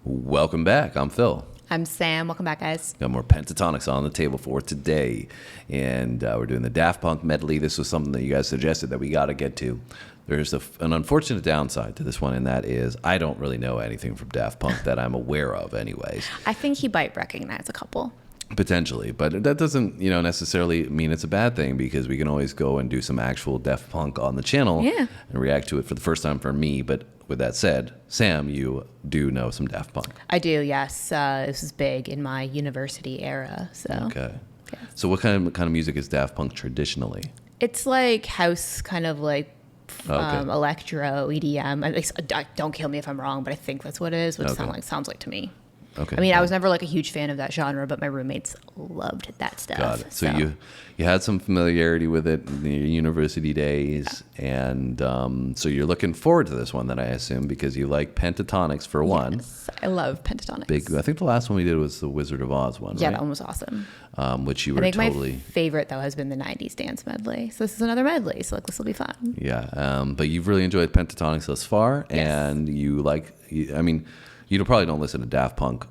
Welcome back. I'm Phil. I'm Sam. Welcome back, guys. Got more Pentatonix on the table for today. And we're doing the Daft Punk medley. This was something that you guys suggested that we got to get to. There's an unfortunate downside to this one, and that is I don't really know anything from Daft Punk that I'm aware of anyways. I think he might recognize a couple. Potentially, but that doesn't, necessarily mean it's a bad thing, because we can always go and do some actual Daft Punk on the channel and react to it for the first time for me. But with that said, Sam, you do know some Daft Punk. I do, yes. This was big in my university era. So okay. Yeah. So what kind of music is Daft Punk traditionally? It's like house, kind of like electro, EDM. Don't kill me if I'm wrong, but I think that's what it is. What it sounds like to me. Okay. I mean, I was never like a huge fan of that genre, but my roommates loved that stuff. Got it. So you had some familiarity with it in your university days, and so you're looking forward to this one, then I assume, because you like Pentatonix for one. Yes, I love Pentatonix. I think the last one we did was the Wizard of Oz one, yeah, right? that one was awesome. Which you were I think totally... my favorite, though, has been the 90s dance medley. So this is another medley, so this will be fun. Yeah, but you've really enjoyed Pentatonix thus far, and you probably don't listen to Daft Punk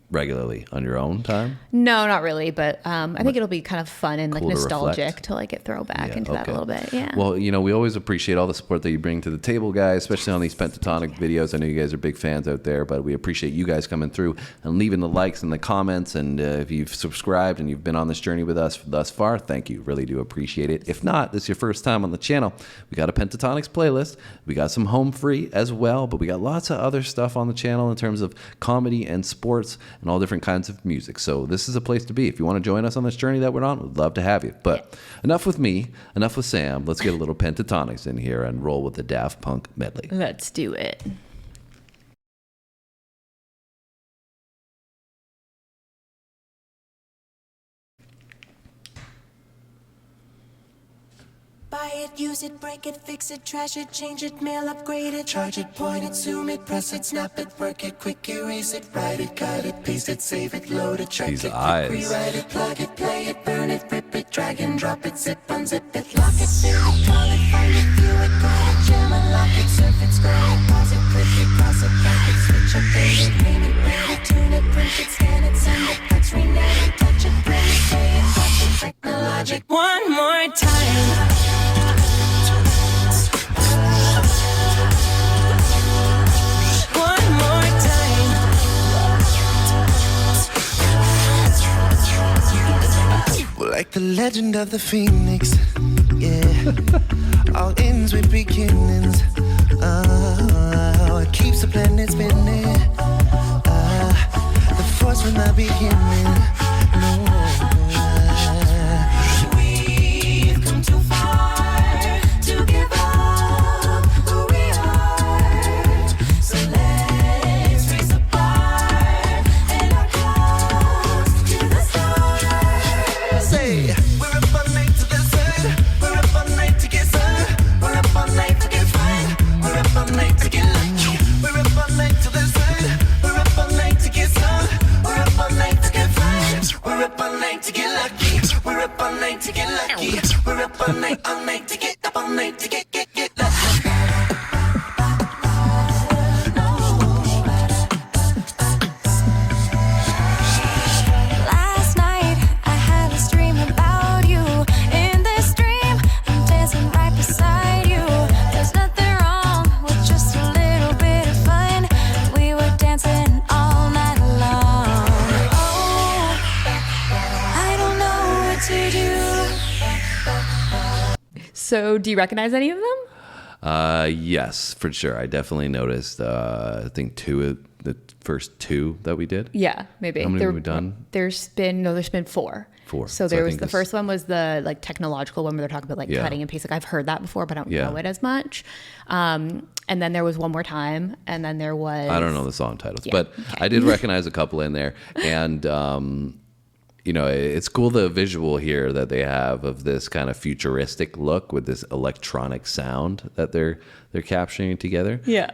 regularly on your own time? No, not really, but I think it'll be kind of fun and cool like nostalgic to like get thrown back into that a little bit. Yeah. Well, we always appreciate all the support that you bring to the table, guys, especially on these Pentatonic videos. I know you guys are big fans out there, but we appreciate you guys coming through and leaving the likes and the comments. And if you've subscribed and you've been on this journey with us thus far, thank you. Really do appreciate it. If not, this is your first time on the channel, we got a Pentatonix playlist. We got some home free as well, but we got lots of other stuff on the channel in terms of comedy and sports and all different kinds of music. So this is a place to be. If you want to join us on this journey that we're on, we'd love to have you. But enough with me, enough with Sam. Let's get a little Pentatonix in here and roll with the Daft Punk medley. Let's do it. Buy it, use it, break it, fix it, trash it, change it, mail, upgrade it, charge it, point it, zoom it, press it, snap it, work it, quick erase it, write it, cut it, paste it, save it, load it, track it, quick rewrite it, plug it, play it, burn it, rip it, drag and drop it, zip, unzip it, lock it, fill it, call it, find it, view it, call it, jam it, lock it, surf it, scroll it, pause it, click it, cross it, back it, switch, update it, name it, rate it, tune it, print it, scan it, send it, fax, rename it, touch it, print it, pay it, touch it, technologic. One more time. Like the legend of the phoenix, yeah. All ends with beginnings. It keeps the planet spinning. The force from the beginning. We've come too far to give up who we are. So let's raise the bar and our close to the stars. Say, we're up all night to the sun. We're up all night to get sun. We're up all night to get fun. We're up all night to get lucky. We're up all night to the sun. We're up all night to get sun. We're up all night to get fun. We're up all night to get lucky. We're up all night to get lucky. We're up all night to get up all night to get lucky. Last night I had a dream about you. In this dream I'm dancing right beside you. There's nothing wrong with just a little bit of fun. We were dancing all night long. Oh, I don't know what to do. So do you recognize any of them? Yes, for sure. I definitely noticed, I think the first two that we did. Yeah, maybe. How many have we done? There's been four. Four. So there was the first one was the like technological one where they're talking about like cutting and pasting. I've heard that before, but I don't know it as much. And then there was One More Time, and then there was I don't know the song titles, but I did recognize a couple in there, and it's cool the visual here that they have of this kind of futuristic look with this electronic sound that they're capturing together. Yeah.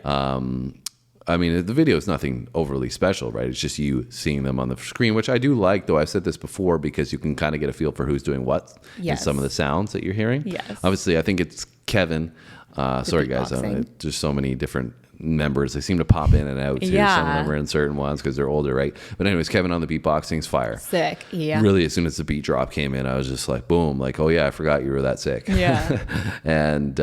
I mean, the video is nothing overly special, right? It's just you seeing them on the screen, which I do like, though I've said this before, because you can kind of get a feel for who's doing what in some of the sounds that you're hearing. Yes. Obviously, I think it's Kevin. Sorry, guys. There's so many different members. They seem to pop in and out too. Yeah. Some of them are in certain ones because they're older, right? But anyways, Kevin on the beatboxing's fire. Sick. Yeah. Really, as soon as the beat drop came in, I was just like, boom, like, oh yeah, I forgot you were that sick. Yeah. And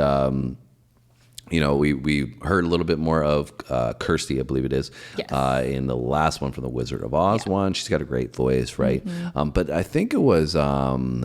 we heard a little bit more of Kirsty, I believe it is, Yes. in the last one from the Wizard of Oz one. She's got a great voice, right? But I think it was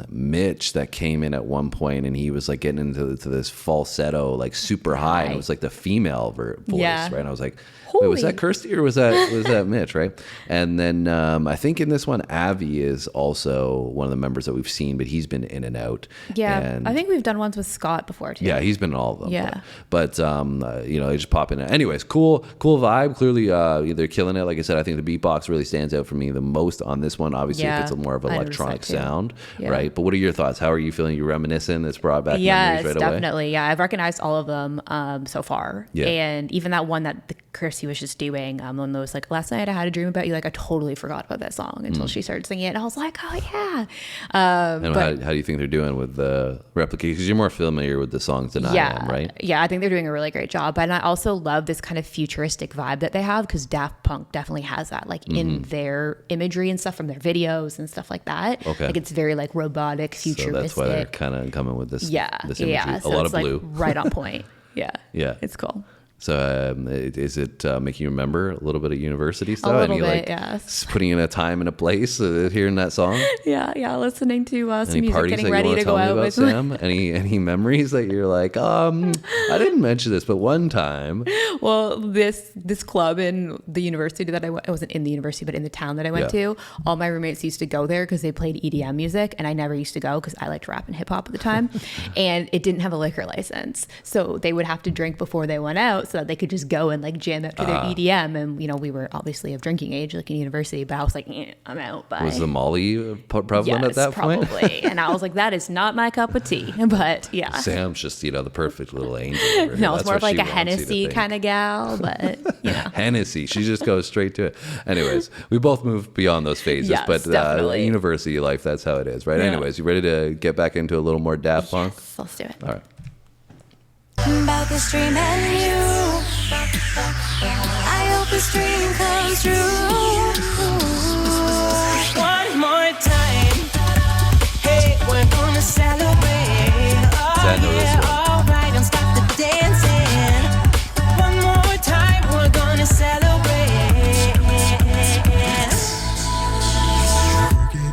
Mitch that came in at one point, and he was like getting into this falsetto, like super high, and it was like the female voice, Yeah. right? And I was like, wait, was that Kirsty or was that Mitch, right? And then I think in this one, Avi is also one of the members that we've seen, but he's been in and out. Yeah. And I think we've done ones with Scott before too. yeah, he's been in all of them. Yeah. But they just pop in. Anyways, cool vibe. Clearly, they're killing it. Like I said, I think the beatbox really stands out for me the most on this one. Obviously, Yeah, it gets a more of an 100% electronic too. sound, Yeah. right? But what are your thoughts? How are you feeling? You reminiscing? It's brought back Yes, memories right away. definitely. Yeah, I've recognized all of them so far. Yeah. And even that one that Kirsty was just doing, one that was like, last night I had a dream about you. Like, I totally forgot about that song until she started singing it. And I was like, oh, yeah. And how do you think they're doing with the replication? Because you're more familiar with the songs than I am, right? Yeah, I think they're doing a really great job. And I also love this kind of futuristic vibe that they have because Daft Punk definitely has that, like in their imagery and stuff from their videos and stuff like that. Okay. Like it's very like robotic, futuristic. So that's why they're kind of coming with this. Yeah, this imagery. yeah. A So lot it's of blue. like right on point. Yeah. Yeah. It's cool. So is it making you remember a little bit of university stuff? A little Any, bit, like, yes. putting in a time and a place hearing that song? Yeah. Listening to some Any music, parties getting that you ready want to to tell go me out about, with. Sam? Any memories that you're like, I didn't mention this, but one time. Well, this club in the university that I went, it wasn't in the university, but in the town that I went to, all my roommates used to go there because they played EDM music, and I never used to go because I liked rap and hip hop at the time, and it didn't have a liquor license, so they would have to drink before they went out so that they could just go and like jam out to their EDM, and we were obviously of drinking age, like in university, but I was like, I'm out. Bye. Was the Molly prevalent at that point? Probably. And I was like, that is not my cup of tea. But yeah. Sam's just the perfect little angel. Over here. No, it's That's more of what like she a wants you to Hennessy think. kind of gal, but Hennessy. She just goes straight to it. Anyways, we both moved beyond those phases, Yes, but definitely. university life, that's how it is, right? Yeah. Anyways, you ready to get back into a little more Daft Punk? Yes, let's do it. All right. About this dream and you. I hope this dream comes true. One more time. Hey, we're gonna celebrate. I know this one. All right, and stop the dancing. One more time, we're gonna celebrate.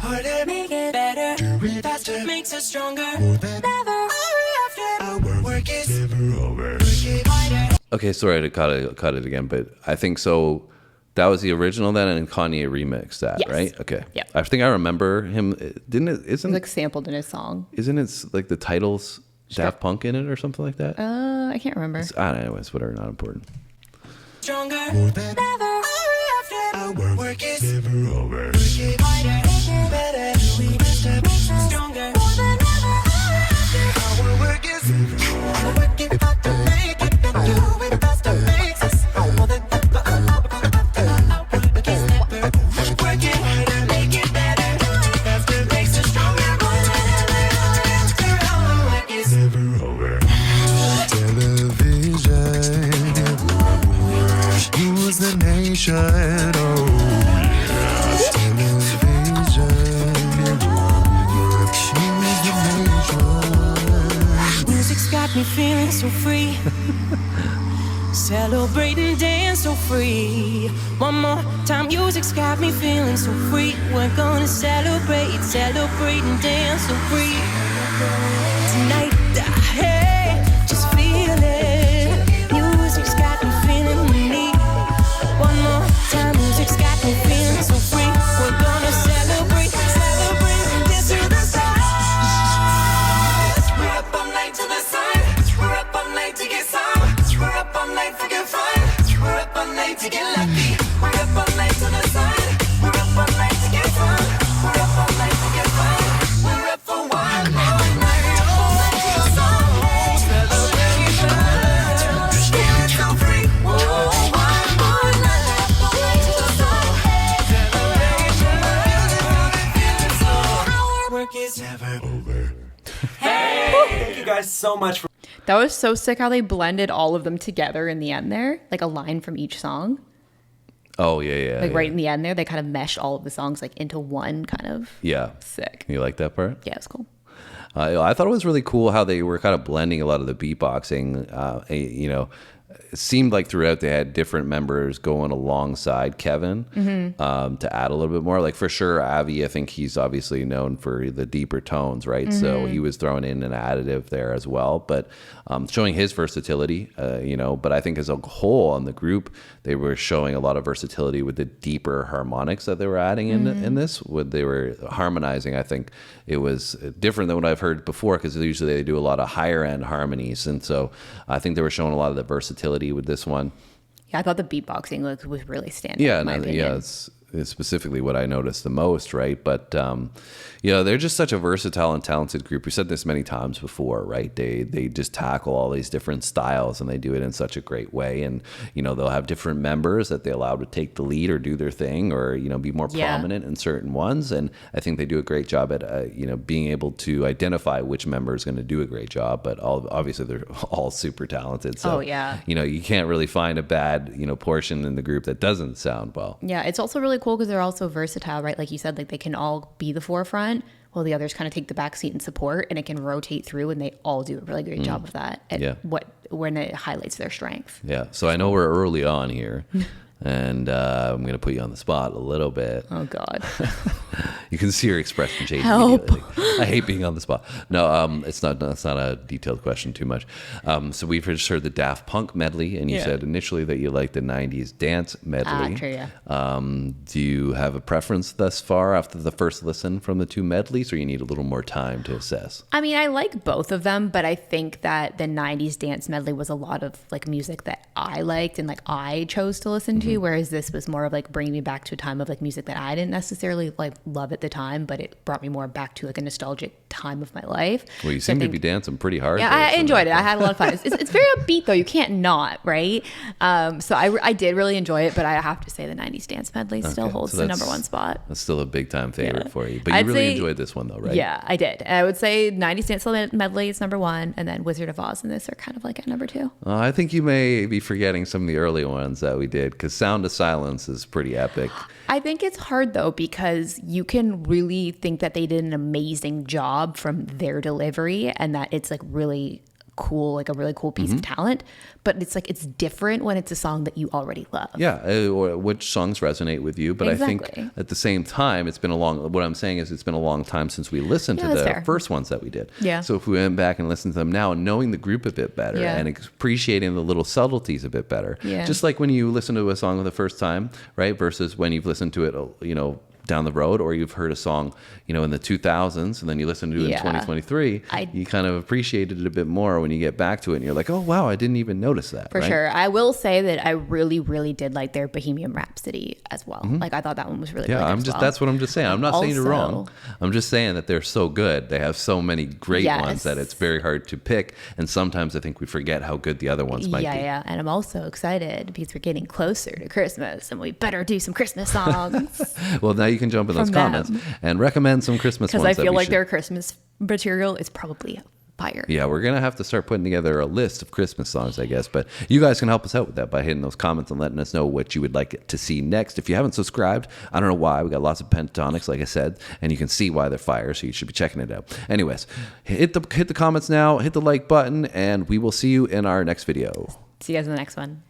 Harder, make it better. Faster makes us stronger. Never work is never over. Okay, sorry to cut it again, but I think so. That was the original then, and Kanye remixed that, Yes. right? Okay. Yep. I think I remember him. Didn't it? It's like sampled in his song. Isn't it like the titles Daft Punk in it or something like that? I can't remember. I don't know. Anyways, whatever. Not important. Stronger. Never after. Work is never over. Harder, better, stronger. Our work is work it hard to make it better. Do it faster, makes us more than work is never. Work it harder, make it better. Do it faster, makes us stronger. More than ever. Our work is never over. Television rules the nation. Oh, yes. Television rules the nation. Music's got me feeling so free. Celebrate and dance so free. One more time, music's got me feeling so free. We're gonna celebrate and dance so free. Tonight, hey, just feel it. Music's got me feeling neat. One more time, music's got me feeling so free. We're gonna celebrate and dance to the stars. We're up all night to the sun. We're up all night to get some. We're up all night for good fun. We're up all night to get lucky. We're up all night to the sun. We're up all night to get some. We're up all night to get fun. We're up for one more night. We're up all night to the sun. Celebration. Feeling so free. Whoa, one more night. Up all night to the sun. Celebration. Feeling so. Our work is never over. Thank you guys so much for That was so sick how they blended all of them together in the end there, like a line from each song. Oh yeah. Like right in the end there, they kind of meshed all of the songs like into one kind of sick. You like that part? Yeah, it's cool. I thought it was really cool how they were kind of blending a lot of the beatboxing. It seemed like throughout they had different members going alongside Kevin to add a little bit more. Like for sure, Avi, I think he's obviously known for the deeper tones, right? So he was throwing in an additive there as well, but showing his versatility, But I think as a whole on the group, they were showing a lot of versatility with the deeper harmonics that they were adding in this. When they were harmonizing, I think it was different than what I've heard before because usually they do a lot of higher end harmonies, and so I think they were showing a lot of the versatility with this one. Yeah, I thought the beatboxing was really standing out. Yeah, it's specifically what I noticed the most, right? But they're just such a versatile and talented group. We said this many times before, right? They just tackle all these different styles and they do it in such a great way. And they'll have different members that they allow to take the lead or do their thing or be more prominent in certain ones. And I think they do a great job at being able to identify which member is going to do a great job. But obviously they're all super talented. So you can't really find a bad portion in the group that doesn't sound well. Yeah, it's also really cool because they're also versatile, right? Like you said, like they can all be the forefront while the others kind of take the back seat and support, and it can rotate through, and they all do a really great job of that when it highlights their strength. Yeah, so I know we're early on here, and I'm going to put you on the spot a little bit. Oh, God. You can see your expression change Help. immediately. I hate being on the spot. No, it's not a detailed question too much. So we've just heard the Daft Punk medley, and you said initially that you liked the 90s dance medley. True, yeah. Do you have a preference thus far after the first listen from the two medleys, or you need a little more time to assess? I mean, I like both of them, but I think that the 90s dance medley was a lot of like music that I liked and like I chose to listen to, whereas this was more of like bringing me back to a time of like music that I didn't necessarily like love at the time, but it brought me more back to like a nostalgic time of my life. Well, you seem to be dancing pretty hard. Yeah, there, I enjoyed it. I had a lot of fun. It's very upbeat though. You can't not, right? So I did really enjoy it, but I have to say the 90s dance medley still holds the number one spot. That's still a big time favorite for you. But you really enjoyed this one though, right? Yeah, I did. I would say 90s dance medley is number one, and then Wizard of Oz and this are kind of like at number two. I think you may be forgetting some of the early ones that we did, because Sound of Silence is pretty epic. I think it's hard though, because you can really think that they did an amazing job from their delivery and that it's like really cool, like a really cool piece of talent, but it's like it's different when it's a song that you already love. Yeah, or which songs resonate with you. But Exactly. I think at the same time, it's been a long time since we listened to the fair. first ones that we did. Yeah. So if we went back and listened to them now, knowing the group a bit better and appreciating the little subtleties a bit better, just like when you listen to a song for the first time, right, versus when you've listened to it, down the road, or you've heard a song, in the 2000s, and then you listen to it in 2023, you kind of appreciated it a bit more when you get back to it, and you're like, oh wow, I didn't even notice that. For sure. I will say that I really, really did like their Bohemian Rhapsody as well. Like I thought that one was really, really good. That's what I'm just saying. I'm not saying you're Also- wrong. I'm just saying that they're so good. They have so many great ones that it's very hard to pick, and sometimes I think we forget how good the other ones might be. Yeah. And I'm also excited because we're getting closer to Christmas, and we better do some Christmas songs. Well, now you can jump in those From comments them. and recommend some Christmas ones. Because I feel like should... their Christmas material is probably fire. Yeah, we're going to have to start putting together a list of Christmas songs, I guess. But you guys can help us out with that by hitting those comments and letting us know what you would like to see next. If you haven't subscribed, I don't know why. We got lots of Pentatonix, like I said, and you can see why they're fire, so you should be checking it out. Anyways, hit the comments now, hit the like button, and we will see you in our next video. See you guys in the next one.